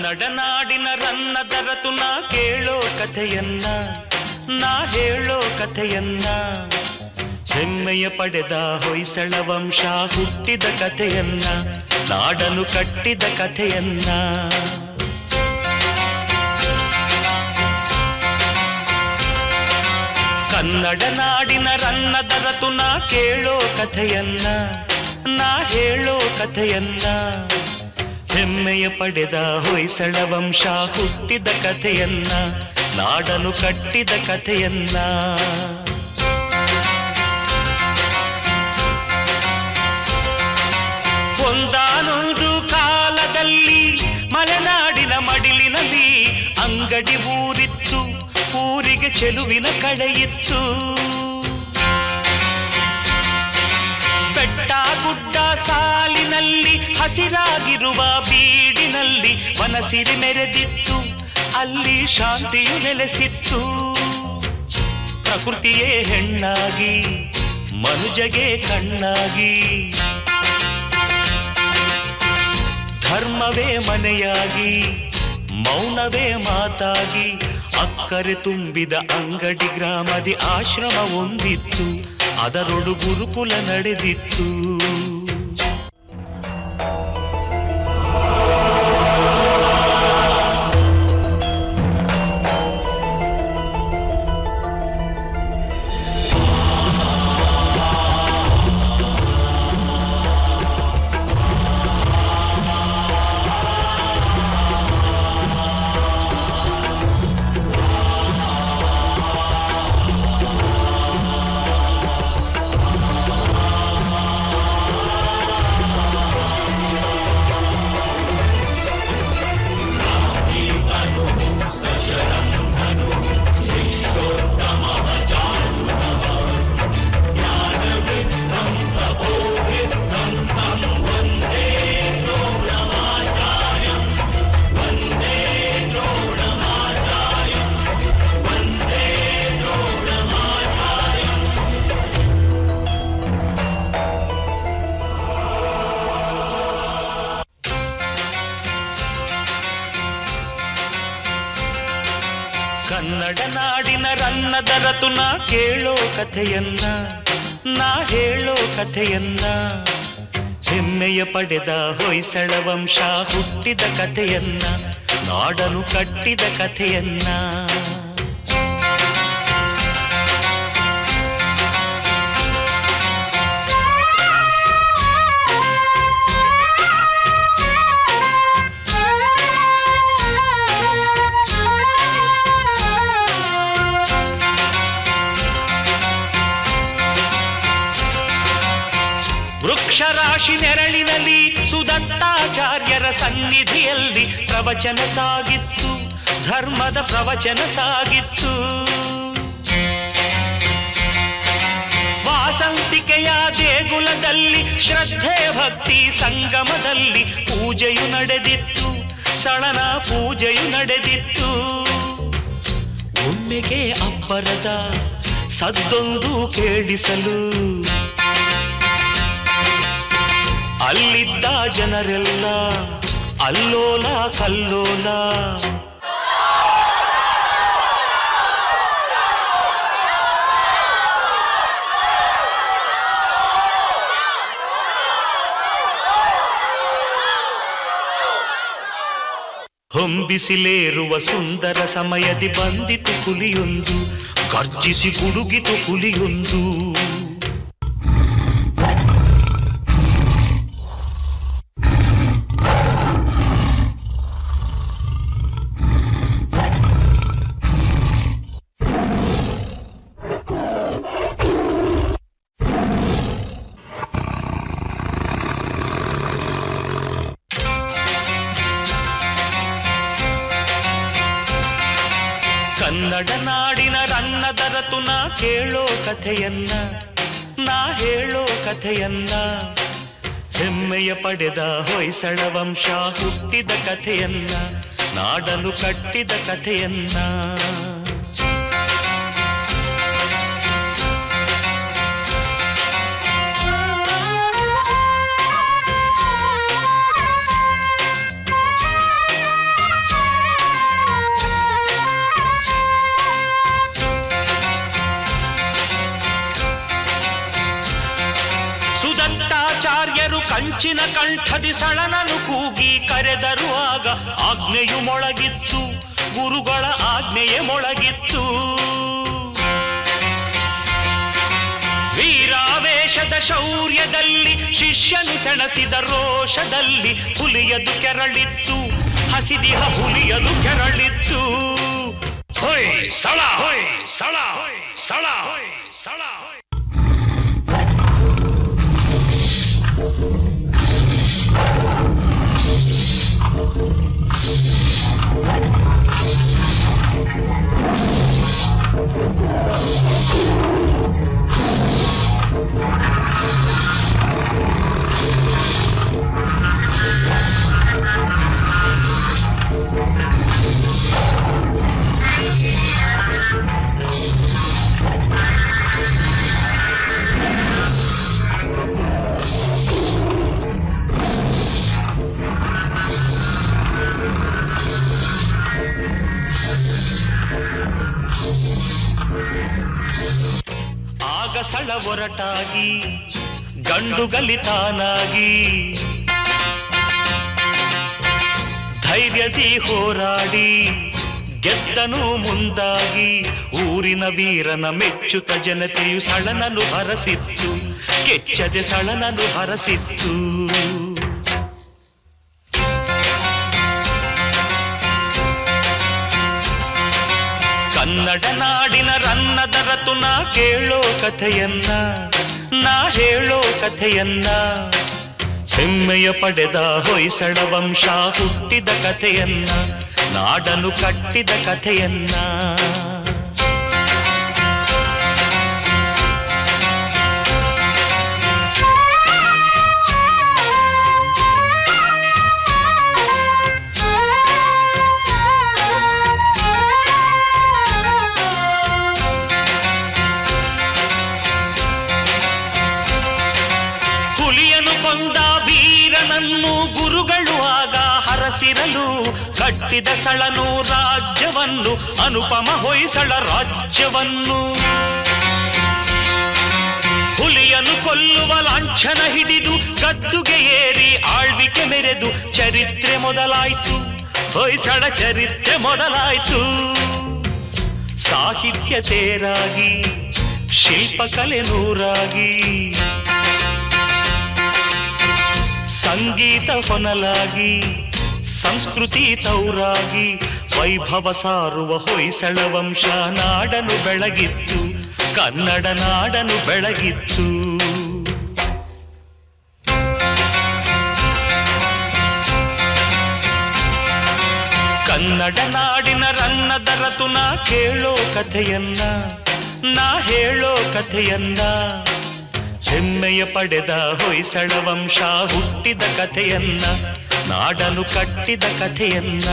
ಕನ್ನಡ ನಾಡಿನ ರನ್ನದರತು ನಾ ಕೇಳೋ ಕಥೆಯನ್ನ, ನಾ ಹೇಳೋ ಕಥೆಯನ್ನ. ಹೆಮ್ಮೆಯ ಪಡೆದ ಹೊಯ್ಸಳ ವಂಶ ಹುಟ್ಟಿದ ಕಥೆಯನ್ನ, ನಾಡನು ಕಟ್ಟಿದ ಕಥೆಯನ್ನ. ಕನ್ನಡ ನಾಡಿನ ರನ್ನದರತು ನಾ ಕೇಳೋ ಕಥೆಯನ್ನ, ನಾ ಹೇಳೋ ಕಥೆಯನ್ನ. ಹೆಮ್ಮೆಯ ಪಡೆದ ಹೊಯ್ಸಳ ವಂಶ ಹುಟ್ಟಿದ ಕಥೆಯನ್ನ, ನಾಡನು ಕಟ್ಟಿದ ಕಥೆಯನ್ನ. ಒಂದಾನೊಂದು ಕಾಲದಲ್ಲಿ ಮಲೆನಾಡಿನ ಮಡಿಲಿನಲ್ಲಿ ಅಂಗಡಿ ಊರಿತ್ತು, ಊರಿಗೆ ಚೆಲುವಿನ ಕಡೆಯಿತ್ತು. ಬೆಟ್ಟ ಗುಡ್ಡ ಸಾಲಿನಲ್ಲಿ ಹಸಿರಾಗಿರುವ ಬೀಡಿನಲ್ಲಿ ವನಸಿರಿ ಮೆರೆದಿತ್ತು, ಅಲ್ಲಿ ಶಾಂತಿಯು ನೆಲೆಸಿತ್ತು. ಪ್ರಕೃತಿಯೇ ಹೆಣ್ಣಾಗಿ ಮನುಜಗೆ ಕಣ್ಣಾಗಿ, ಧರ್ಮವೇ ಮನೆಯಾಗಿ ಮೌನವೇ ಮಾತಾಗಿ, ಅಕ್ಕರೆ ತುಂಬಿದ ಅಂಗಡಿ ಗ್ರಾಮದಿ ಆಶ್ರಮ ಒಂದಿತ್ತು, ಅದರೊಡು ಗುರುಕುಲ ನಡೆದಿತ್ತು. ಕನ್ನಡ ನಾಡಿನ ರನ್ನದರತು ನಾ ಕೇಳೋ ಕಥೆಯನ್ನ, ನಾ ಹೇಳೋ ಕಥೆಯನ್ನ. ಹೆಮ್ಮೆಯ ಪಡೆದ ಹೊಯ್ಸಳ ವಂಶ ಹುಟ್ಟಿದ ಕಥೆಯನ್ನ, ನಾಡನು ಕಟ್ಟಿದ ಕಥೆಯನ್ನ. ವೃಕ್ಷರಾಶಿ ನೆರಳಿನಲ್ಲಿ ಸುದತ್ತಾಚಾರ್ಯರ ಸನ್ನಿಧಿಯಲ್ಲಿ ಪ್ರವಚನ ಸಾಗಿತ್ತು, ಧರ್ಮದ ಪ್ರವಚನ ಸಾಗಿತ್ತು. ವಾಸಂತಿಕೆಯ ದೇಗುಲದಲ್ಲಿ ಶ್ರದ್ಧೆ ಭಕ್ತಿ ಸಂಗಮದಲ್ಲಿ ಪೂಜೆಯು ನಡೆದಿತ್ತು, ಸಳನ ಪೂಜೆಯು ನಡೆದಿತ್ತು. ಒಮ್ಮೆಗೆ ಅಬ್ಬರದ ಸದ್ದೊಂದು ಕೇಳಿಸಲು ಅಲ್ಲಿದ್ದ ಜನರೆಲ್ಲ ಅಲ್ಲೋಲ ಕಲ್ಲೋಲ. ಹೊಂಬಿಸಿಲೇರುವ ಸುಂದರ ಸಮಯದಿ ಬಂದಿತು ಹುಲಿಯೊಂದು, ಗರ್ಜಿಸಿ ಗುಡುಗಿತು ಹುಲಿಯೊಂದು. ಕನ್ನಡ ನಾಡಿನ ರನ್ನದರತು ನಾ ಕೇಳೋ ಕಥೆಯನ್ನ, ನಾ ಹೇಳೋ ಕಥೆಯನ್ನ. ಹೆಮ್ಮೆಯ ಪಡೆದ ಹೊಯ್ಸಳ ವಂಶ ಹುಟ್ಟಿದ ಕಥೆಯನ್ನ, ನಾಡನು ಕಟ್ಟಿದ ಕಥೆಯನ್ನ. ಕಂಚಿನ ಕಂಠದಿ ಸಳನನು ಕೂಗಿ ಕರೆದರು ಆಗ ಆಜ್ಞೆಯು ಮೊಳಗಿತ್ತು, ಗುರುಗಳ ಆಜ್ಞೆಯೇ ಮೊಳಗಿತ್ತು. ವೀರಾವೇಶದ ಶೌರ್ಯದಲ್ಲಿ ಶಿಷ್ಯನು ಸೆಣಸಿದ ರೋಷದಲ್ಲಿ ಹುಲಿಯದು ಕೆರಳಿತ್ತು, ಹಸಿದಿಹ ಹುಲಿಯದು ಕೆರಳಿತ್ತು. ಹೊಯ್ ಸಳ ಹೊಯ್ ಸಳ ಸಳ ಸಳ. ಸಳ ಒರಟಾಗಿ ಗಂಡು ಗಲಿತಾನಾಗಿ ಧೈರ್ಯದಿ ಹೋರಾಡಿ ಗೆದ್ದನು ಮುಂದಾಗಿ. ಊರಿನ ವೀರನ ಮೆಚ್ಚುತ ಜನತೆಯು ಸಳನನು ಹರಸಿತ್ತು, ಕೆಚ್ಚದೆ ಸಳನನು ಹರಸಿತ್ತು. ಕನ್ನಡ ನಾಡಿನ ರನ್ನದ ರತುನ ಕೇಳೋ ಕಥೆಯನ್ನ, ನಾ ಹೇಳೋ ಕಥೆಯನ್ನ. ಹೆಮ್ಮೆಯ ಪಡೆದ ಹೊಯ್ಸಳ ವಂಶ ಹುಟ್ಟಿದ ಕಥೆಯನ್ನ, ನಾಡನು ಕಟ್ಟಿದ ಕಥೆಯನ್ನ. ಗುರುಗಳು ಆಗ ಹರಸಿರಲು ಕಟ್ಟಿದ ಸಳನು ರಾಜ್ಯವನ್ನು, ಅನುಪಮ ಹೊಯ್ಸಳ ರಾಜ್ಯವನ್ನು. ಹುಲಿಯನ್ನು ಕೊಲ್ಲುವ ಲಾಂಛನ ಹಿಡಿದು ಗದ್ದುಗೆ ಏರಿ ಆಳ್ವಿಕೆ ಮೆರೆದು ಚರಿತ್ರೆ ಮೊದಲಾಯ್ತು, ಹೊಯ್ಸಳ ಚರಿತ್ರೆ ಮೊದಲಾಯ್ತು. ಸಾಹಿತ್ಯ ತೇರಾಗಿ ಶಿಲ್ಪಕಲೆ ನೂರಾಗಿ, ಸಂಗೀತ ಹೊನಲಾಗಿ ಸಂಸ್ಕೃತಿ ತೌರಾಗಿ, ವೈಭವ ಸಾರುವ ಹೊಯ್ಸಳ ವಂಶ ನಾಡನು ಬೆಳಗಿತ್ತು, ಕನ್ನಡ ನಾಡನು ಬೆಳಗಿತ್ತು. ಕನ್ನಡ ನಾಡಿನ ರನ್ನದ ರತುನ ಕೇಳೋ ಕಥೆಯನ್ನ, ನಾ ಹೇಳೋ ಕಥೆಯನ್ನ. ಹೆಮ್ಮೆಯ ಪಡೆದ ಹೊಯ್ಸಳ ವಂಶ ಹುಟ್ಟಿದ ಕಥೆಯನ್ನ, ನಾಡನು ಕಟ್ಟಿದ ಕಥೆಯನ್ನ.